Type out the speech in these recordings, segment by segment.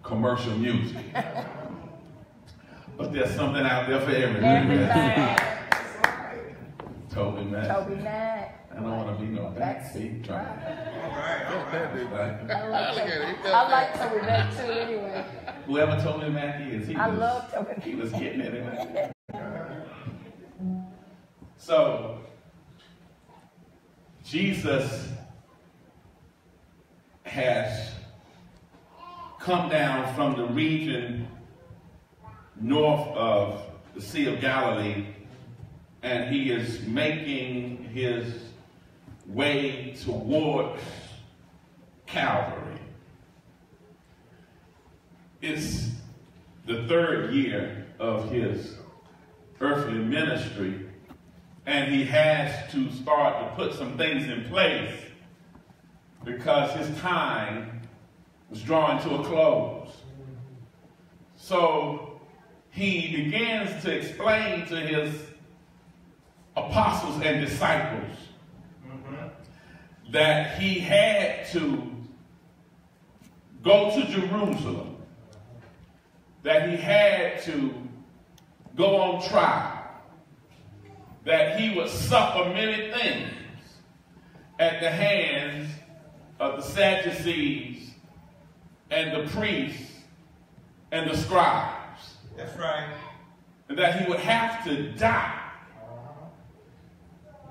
commercial music. But there's something out there for everything. Everything. Toby Mac. Toby Mac. I don't want to be no backseat driver. I like Toby Mac too anyway. Whoever Toby Mac is, I love Toby Mac. He was getting it anyway. So, Jesus has come down from the region north of the Sea of Galilee, and he is making his way towards Calvary. It's the third year of his earthly ministry, and he has to start to put some things in place because his time was drawing to a close. So he begins to explain to his apostles and disciples that he had to go to Jerusalem, that he had to go on trial, that he would suffer many things at the hands of the Sadducees and the priests and the scribes. That's right. And that he would have to die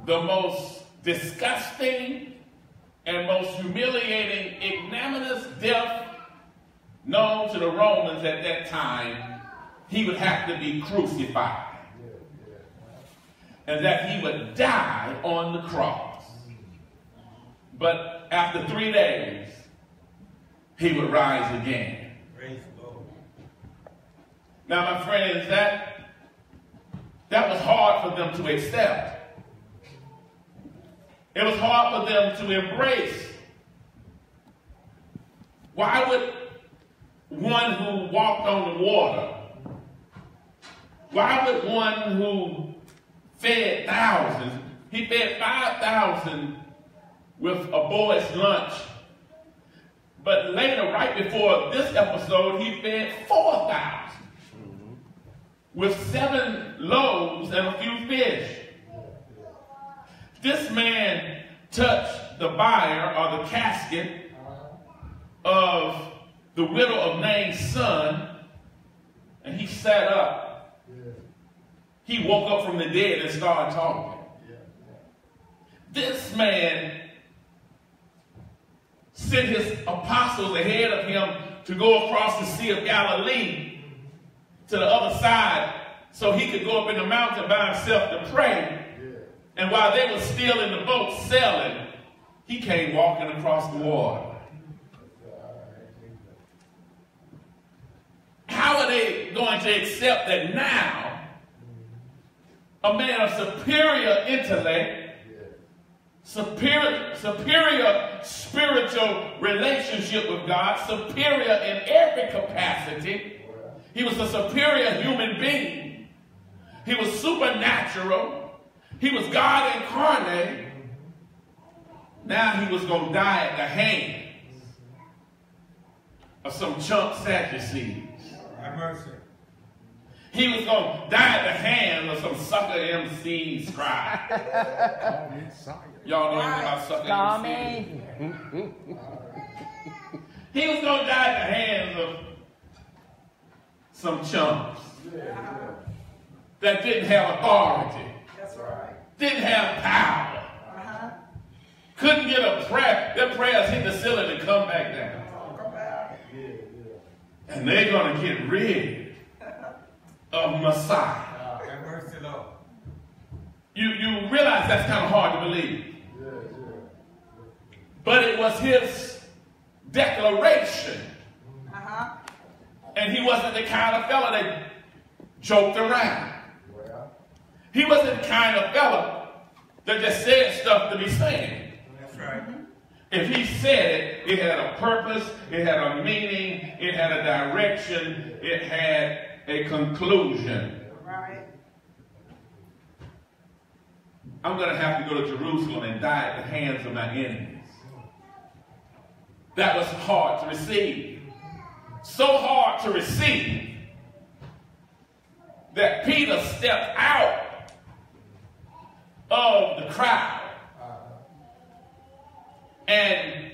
the most disgusting and most humiliating, ignominious death known to the Romans at that time. He would have to be crucified. And that he would die on the cross. But after 3 days, he would rise again. Praise the Lord. Now, my friends, that was hard for them to accept. It was hard for them to embrace. Why would one who walked on the water, why would one who fed thousands, he fed 5,000 with a boy's lunch, but later, right before this episode, he fed 4,000 with 7 loaves and a few fish. This man touched the bier or the casket of the widow of Nain's son, and he sat up. He woke up from the dead and started talking. This man sent his apostles ahead of him to go across the Sea of Galilee to the other side so he could go up in the mountain by himself to pray. And while they were still in the boat sailing, he came walking across the water. How are they going to accept that now a man of superior intellect, superior spiritual relationship with God, superior in every capacity, he was a superior human being, he was supernatural, he was God incarnate. Now he was going to die at the hands of some chump Sadducees. Have mercy. He was going to die at the hands of some sucker MC scribe. Y'all know anything about sucker MC? He was going to die at the hands of some chumps that didn't have authority. That's right. Didn't have power. Couldn't get a prayer. Their prayers hit the ceiling and come back down. And they're going to get rid of Messiah. Have mercy, Lord. You realize that's kind of hard to believe. But it was his declaration. And he wasn't the kind of fella that joked around. He wasn't the kind of fella that just said stuff to be saying. That's right. If he said it, it had a purpose, it had a meaning, it had a direction, it had a conclusion. Right. I'm going to have to go to Jerusalem and die at the hands of my enemies. That was hard to receive. so hard to receive that Peter stepped out of the crowd. And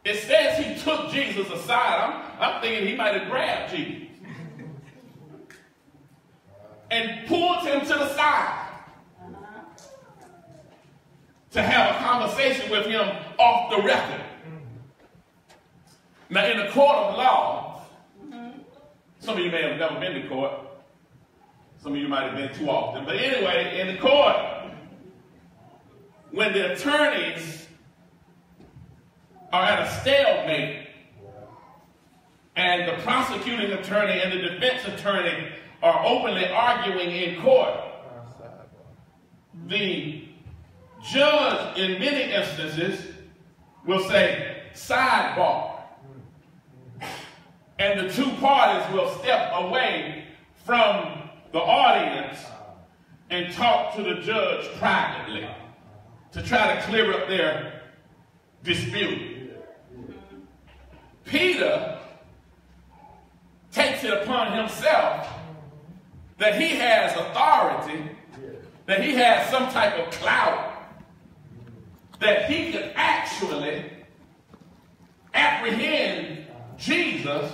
it says he took Jesus aside. I'm thinking he might have grabbed Jesus and pulled him to the side to have a conversation with him off the record. Now, in the court of law, some of you may have never been to court. Some of you might have been too often. But anyway, in the court, when the attorneys are at a stalemate and the prosecuting attorney and the defense attorney are openly arguing in court, the judge in many instances will say, sidebar. And the two parties will step away from the audience and talk to the judge privately to try to clear up their dispute. Peter takes it upon himself that he has authority, that he has some type of clout, that he could actually apprehend Jesus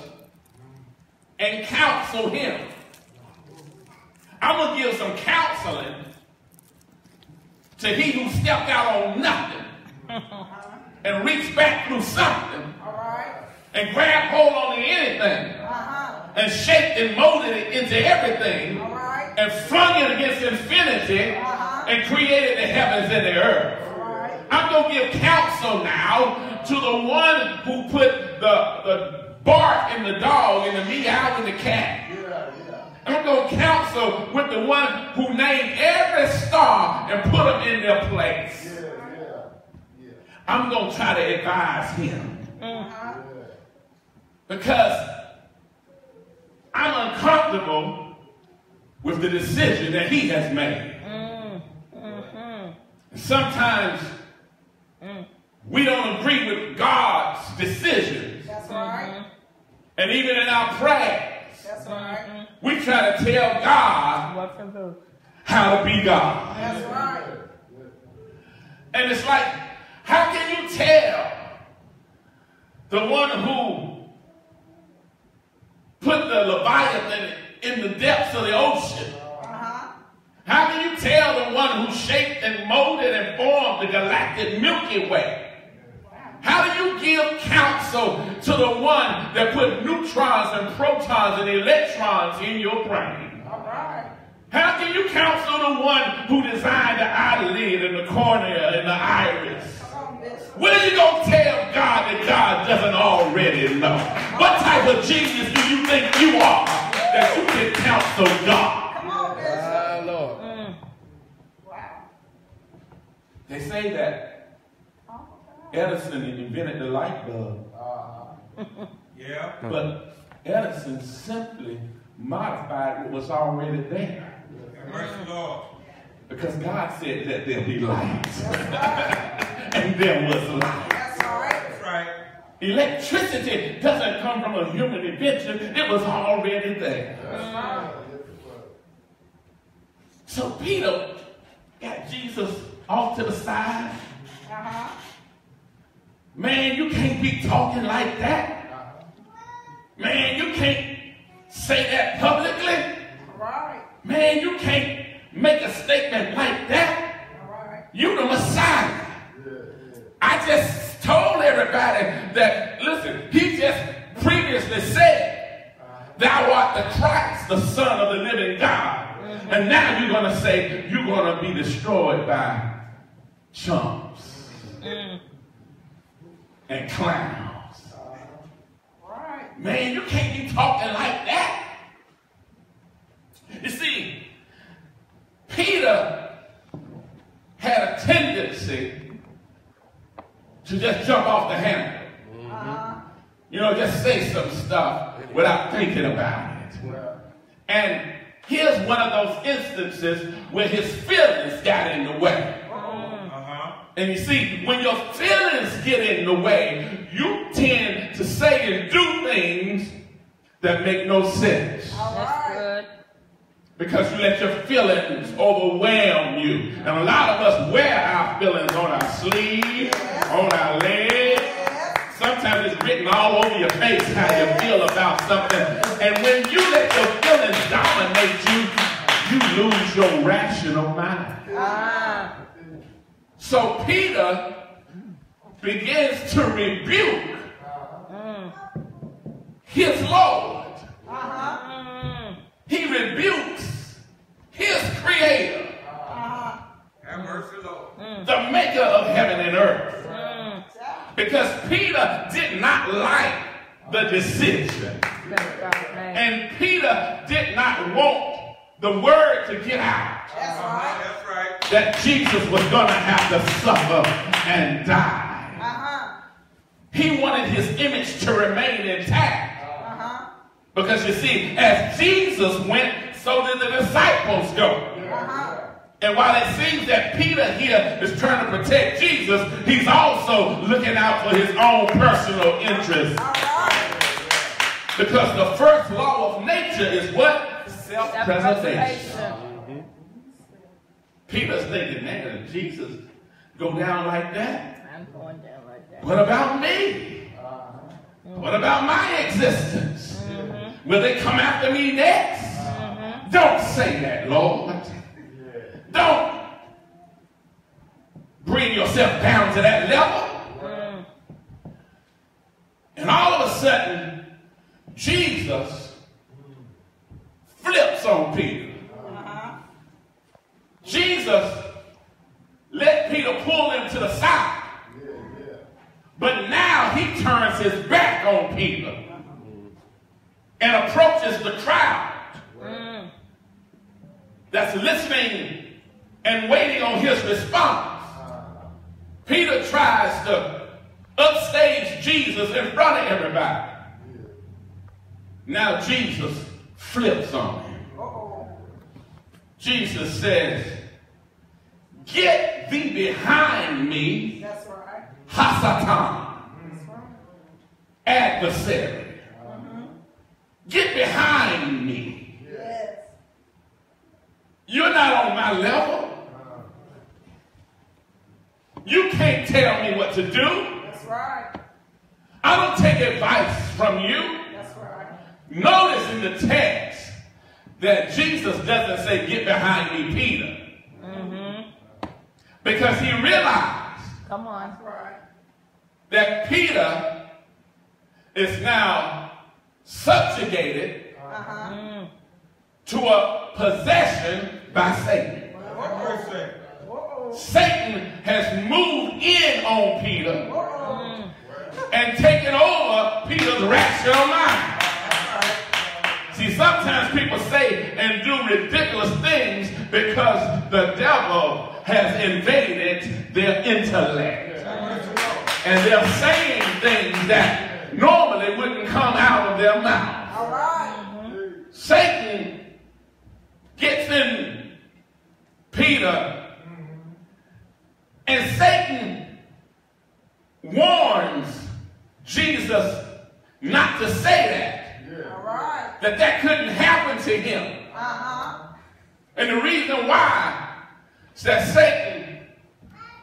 and counsel him. I'm going to give some counseling to he who stepped out on nothing and reached back through something and grabbed hold on to anything and shaped and molded it into everything and flung it against infinity and created the heavens and the earth. I'm going to give counsel now to the one who put the bark in the dog and the meow in the cat. I'm going to counsel with the one who named every star and put them in their place. I'm going to try to advise him. Because I'm uncomfortable with the decision that he has made. Sometimes we don't agree with God's decisions. That's right. And even in our prayers, That's right. we try to tell God how to be God. That's right. And it's like, how can you tell the one who put the Leviathan in the depths of the ocean? How can you tell the one who shaped and molded and formed the galactic Milky Way? How do you give counsel to the one that put neutrons and protons and electrons in your brain? All right. How can you counsel the one who designed the eyelid and the cornea and the iris? What are you going to tell God that God doesn't already know? What type of genius do you think you are that you can counsel God? Come on, Bishop. Lord. Wow. They say that Edison invented the light bulb. Yeah. But Edison simply modified what was already there. Mercy, Lord. Because God said that there be light. And there was light. That's right. That's right. Electricity doesn't come from a human invention. It was already there. That's right. So Peter got Jesus off to the side. Man, you can't be talking like that. Man, you can't say that publicly. All right. Man, you can't make a statement like that. All right. You the Messiah. I just told everybody that, listen, he just previously said, thou art the Christ, the Son of the living God. And now you're going to say you're going to be destroyed by chumps and clowns. Right. Man, you can't be talking like that. You see, Peter had a tendency to just jump off the handle. You know, just say some stuff without thinking about it. And here's one of those instances where his feelings got in the way. And you see, when your feelings get in the way, you tend to say and do things that make no sense. All That's right. good. Because you let your feelings overwhelm you. And a lot of us wear our feelings on our sleeve, on our legs. Sometimes it's written all over your face how you feel about something. And when you let your feelings dominate you, you lose your rational mind. Ah. So Peter begins to rebuke his Lord. He rebukes his creator, Have mercy, Lord. the maker of heaven and earth. Because Peter did not like the decision. And Peter did not want the word to get out That's right. That's right. that Jesus was going to have to suffer and die. He wanted his image to remain intact. Because you see, as Jesus went, so did the disciples go. And while it seems that Peter here is trying to protect Jesus, he's also looking out for his own personal interests. Because the first law of nature is what? Self-preservation. Peter's thinking, man, if Jesus go down like that, I'm going down like that. what about me? What about my existence? Will they come after me next? Don't say that, Lord. Don't bring yourself down to that level. And all of a sudden, Jesus flips on Peter. Jesus let Peter pull him to the side. But now he turns his back on Peter and approaches the crowd that's listening and waiting on his response. Peter tries to upstage Jesus in front of everybody. Now Jesus flips on him. Jesus says, "Get thee behind me, That's right. Hasatan, adversary. Get behind me. Yes. You're not on my level. You can't tell me what to do. That's right. I don't take advice from you." That's right. Notice in the text that Jesus doesn't say, "Get behind me, Peter." Because he realized Come on. That's right. that Peter is now subjugated to a possession by Satan. Have mercy. Satan has moved in on Peter and taken over Peter's rational mind. See, sometimes people say and do ridiculous things because the devil has invaded their intellect. And they're saying things that normally wouldn't come out of their mouth. All right. Satan gets in Peter, and Satan warns Jesus not to say All right. that couldn't happen to him. And the reason why is that Satan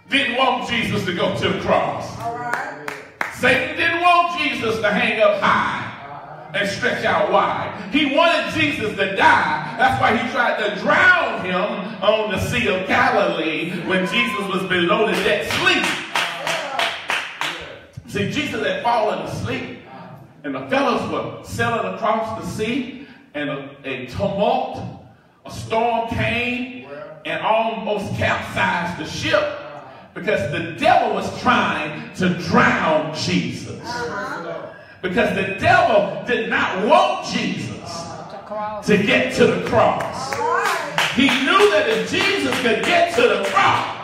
didn't want Jesus to go to the cross. All right. Satan didn't want Jesus to hang up high and stretch out wide. He wanted Jesus to die. That's why he tried to drown him on the Sea of Galilee when Jesus was below the deck sleep. See, Jesus had fallen asleep, and the fellows were sailing across the sea, and a tumult, a storm came and almost capsized the ship because the devil was trying to drown Jesus. Because the devil did not want Jesus to get to the cross. He knew that if Jesus could get to the cross,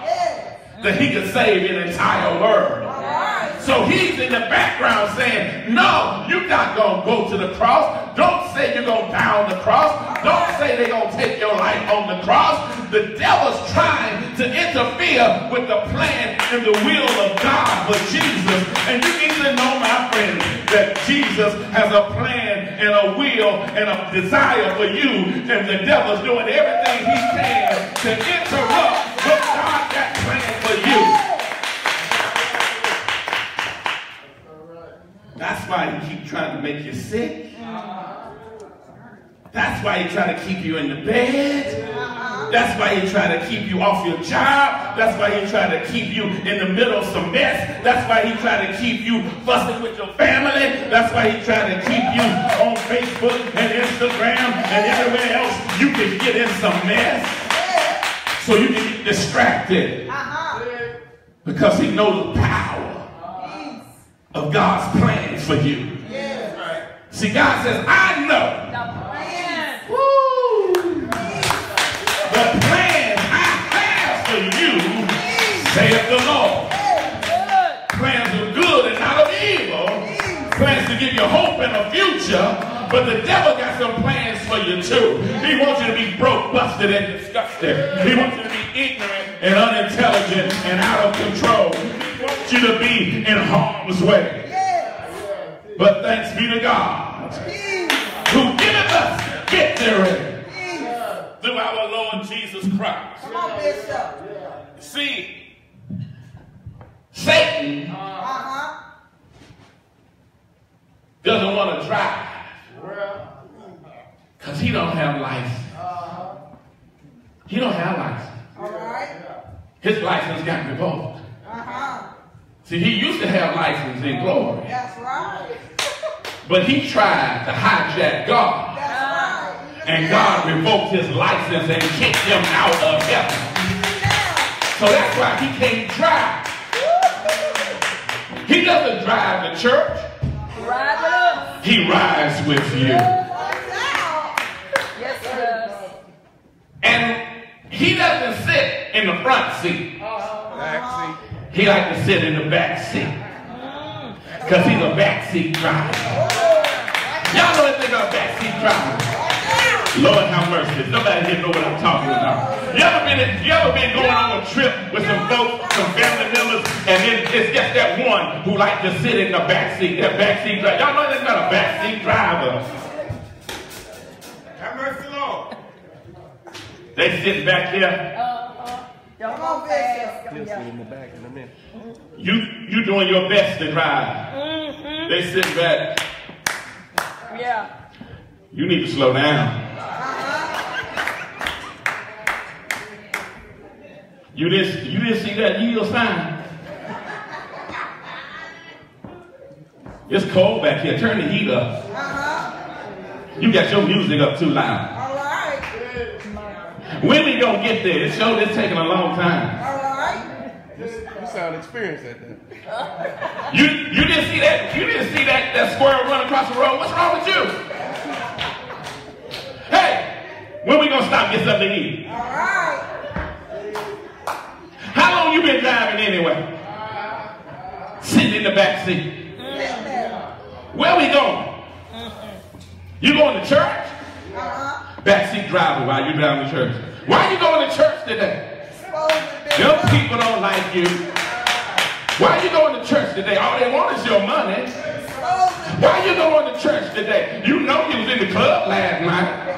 that he could save an entire world. So he's in the background saying, no, you're not going to go to the cross. Don't say you're going to die on the cross. Don't say they're going to take your life on the cross. The devil's trying to interfere with the plan and the will of God for Jesus. And you need to know, my friend, that Jesus has a plan and a will and a desire for you. And the devil's doing everything he can to interrupt what God got planned for you. That's why he keeps trying to make you sick. That's why he try to keep you in the bed. That's why he try to keep you off your job. That's why he try to keep you in the middle of some mess. That's why he try to keep you fussing with your family. That's why he try to keep you on Facebook and Instagram and everywhere else you can get in some mess. So you can get distracted. Because he knows the power of God's plans for you. See, God says, I know the plans I have for you, saith the Lord. Plans of good and not of evil. Plans to give you hope and a future. But the devil got some plans for you too. He wants you to be broke, busted, and disgusted. He wants you to be ignorant and unintelligent and out of control. He wants you to be in harm's way. But thanks be to God, who giveth us victory through our Lord Jesus Christ. Come on, Bishop. See, Satan doesn't want to drive because he don't have license. He don't have license. All right. His license got revoked. See, he used to have license in glory. That's right. But he tried to hijack God. That's right. And God revoked his license and kicked him out of heaven. So that's why he can't drive. He doesn't drive the church. He rides with you. Yes, he does. And he doesn't sit in the front seat. He likes to sit in the back seat. Because he's a backseat driver. Y'all know anything about backseat driving? Lord have mercy. Nobody here know what I'm talking about. You ever been going on a trip with some folks, some family members, and it's just that one who like to sit in the backseat, that backseat driver. Y'all know anything about a backseat driver? Have mercy, Lord. They sit back there. Come on, Bishop. in the back in a minute. You doing your best to drive. They sit back. Yeah. You need to slow down. You didn't see that yield sign? It's cold back here. Turn the heat up. You got your music up too loud. All right. When we gonna get there? This show is taking a long time. All right. You sound experienced at that. You didn't see that? You didn't see that squirrel run across the road? What's wrong with you? Hey, when we gonna stop and get something to eat? All right. How long you been driving anyway? Sitting in the back seat. Where we going? You going to church? Backseat driver while you driving to church. Why you going to church today? Them people don't like you. Why you going to church today? All they want is your money. Why you going to church today? You know you was in the club last night.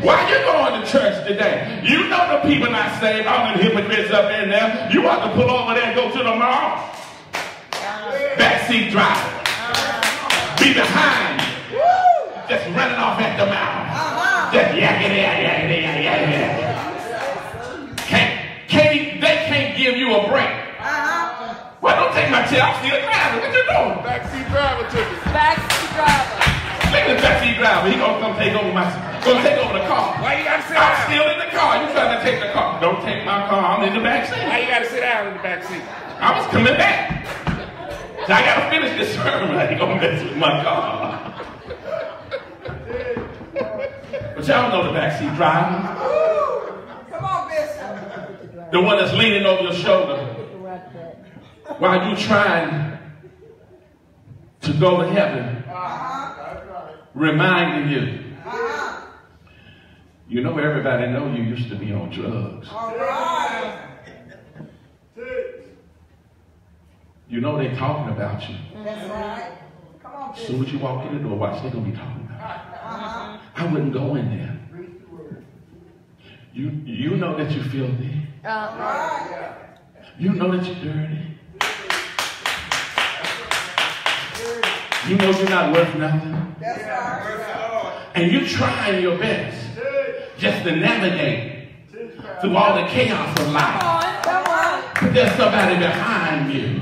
Why you going to church today? You know the people not saved. All them hypocrites up in there. You want to pull over there and go to the mall. Backseat driver. Be behind you. Just running off at the mouth. Just yakety. They can't give you a break. Well, don't take my chair. I'm still driving. What you doing? Backseat driver took it. Backseat driver. Look at the backseat driver. He gonna come take over the car. Why you gotta sit I'm down? still in the car. You trying to take the car? Don't take my car. I'm in the back seat. Why you gotta sit down in the back seat? I was coming back. So I gotta finish this sermon. I ain't gonna mess with my car. But y'all know the backseat driver. Come on, Bishop. The one that's leaning over your shoulder while you trying to go to heaven reminding you. Uh-huh. You know, everybody know you used to be on drugs. All right. You know they talking about you. That's right. Come on, As soon as you walk in the door, watch, they're going to be talking about Uh-huh. you. I wouldn't go in there. You know that you're filthy. Right. You know that you're dirty. You know you're not worth nothing. That's right. And you're trying your best just to navigate through all the chaos of life. Come on. But there's somebody behind you,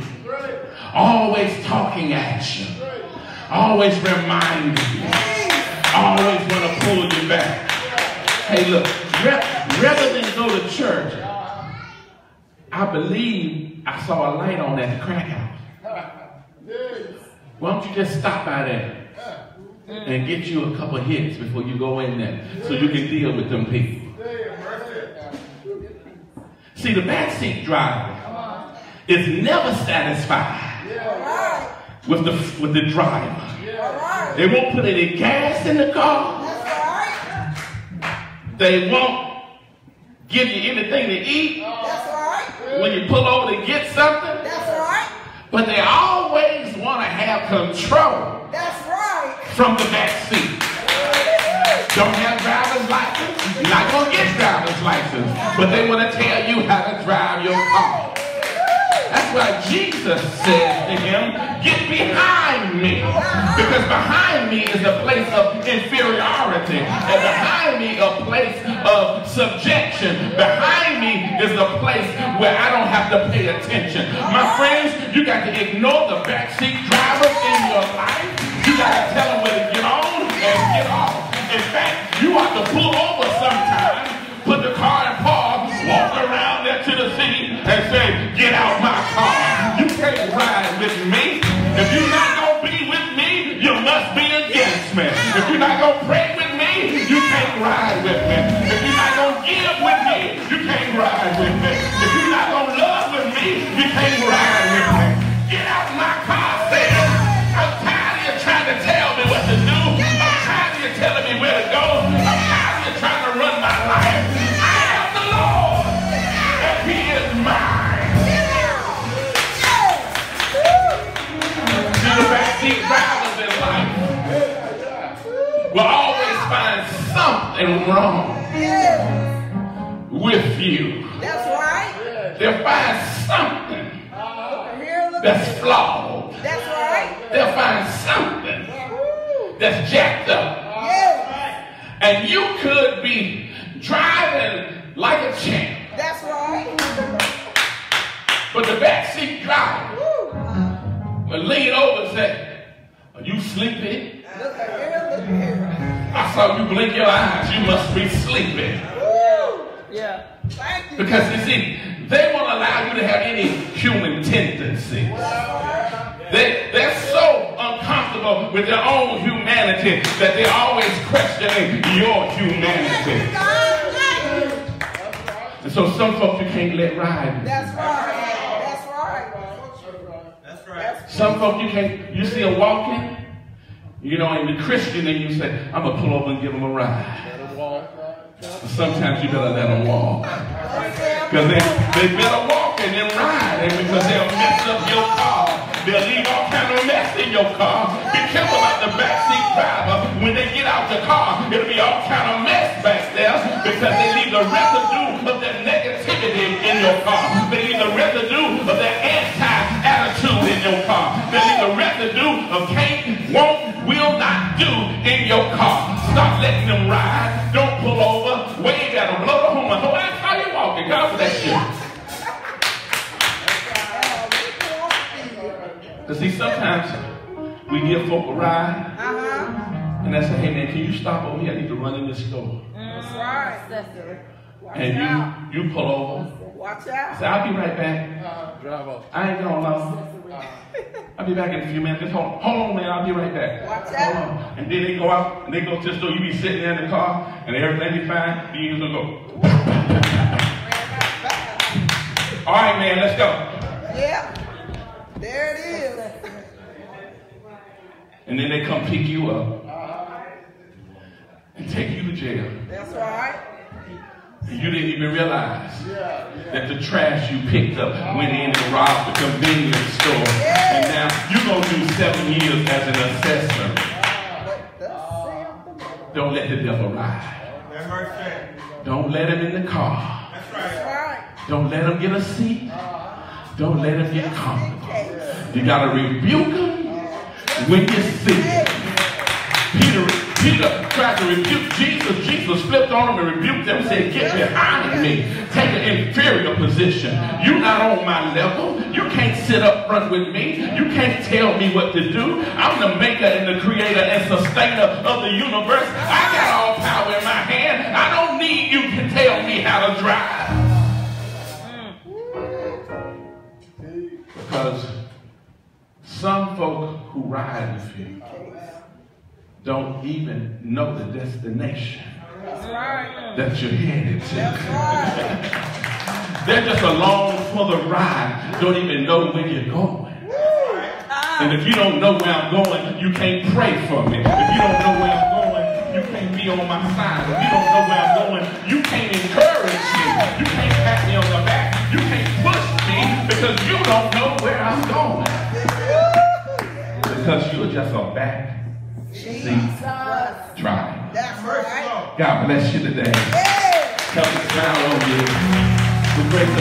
always talking at you, always reminding you, always want to pull you back. Hey, look, rather than go to church, I believe I saw a light on at the crack house. Why don't you just stop by there and get you a couple hits before you go in there so you can deal with them people? See, the backseat driver is never satisfied with the driver. They won't put any gas in the car. That's right. They won't give you anything to eat That's right. when you pull over to get something. That's right. But they always want to have control That's right. from the back seat. Don't have driver's license, you're not going to get driver's license. But they want to tell you how to drive your car. That's why Jesus said to him, get behind me. Because behind me is a place of inferiority. And behind me a place of subjection. Behind me is a place where I don't have to pay attention. My friends, you got to ignore the backseat drivers in your life. You got to tell them where to get on and get off. In fact, you ought to pull over sometime, put the car in park, walk around there to the city and say, get out my car. You can't ride with me. If you're not going to be with me, you must be against me. If you're not going to pray with me, you can't ride with me. If you're not going to give with me, you can't ride with me. If you're not going to love with me, you can't ride with me. Get out my car, Satan. I'm tired of you trying to tell me what to do. I'm tired of you telling me where to go. I'm tired of you trying to run my life. I am the Lord, and He is mine. See, the backseat drivers in life will always find something wrong with you. That's right. They'll find something Here, look that's at flawed. That's right. They'll find something that's jacked up. Yes. And you could be driving like a champ. That's right. But the backseat driver will lean over and say, are you sleepy? Look at here, look at here. I saw you blink your eyes. You must be sleeping. Yeah. Thank you. Because you see, they won't allow you to have any human tendencies. They're so uncomfortable with their own humanity that they're always questioning your humanity. And so some folks you can't let ride. That's right. That's right. That's right. Some folks you can't, you see a walking, you know, and you're Christian and you say, I'm going to pull over and give them a ride. Sometimes you better let them walk. Because they better walk and then ride. And because they'll mess up your car. They'll leave all kind of mess in your car. Be careful about the backseat driver. When they get out the car, it'll be all kind of mess back there. Because they leave the residue of their negativity in your car. They leave the residue of their anti-attitude in your car. They leave the residue of can't, won't, will not do in your car. Stop letting them ride. Don't pull over. Wave at them. Blow the horn. Oh, that's how you walking. God bless you. Because see, sometimes we give folk a ride. And they say, hey man, can you stop over here? I need to run in this store. That's right. And you pull over. Watch out. Say, I'll be right back. Drive off. I ain't going long. I'll be back in a few minutes. Just hold on, man. I'll be right back. Watch Hold out. on. And then they go out and they go to the store. You be sitting there in the car and everything be fine. Then you just go. All right, man. Let's go. Yeah. There it is. And then they come pick you up and take you to jail. That's right. And you didn't even realize that the trash you picked up went in and robbed the convenience store. And now you're going to do 7 years as an assessor. Don't let the devil ride. Don't let him in the car. That's right. Don't let him get a seat. Don't let him get comfortable. You got to rebuke him when you see it. Peter tried to rebuke Jesus. Jesus flipped on him and rebuked him and said, get behind me. Take an inferior position. You're not on my level. You can't sit up front with me. You can't tell me what to do. I'm the maker and the creator and sustainer of the universe. I got all power in my hand. I don't need you to tell me how to drive. Because some folk who ride with you don't even know the destination that you're headed to. They're just along for the ride. Don't even know where you're going. And if you don't know where I'm going, you can't pray for me. If you don't know where I'm going, you can't be on my side. If you don't know where I'm going, you can't encourage me. You can't pat me on the back. You can't push me because you don't know where I'm going. Because you're just a back seat driver. That's right. God bless you today. Help me smile on you. The grace of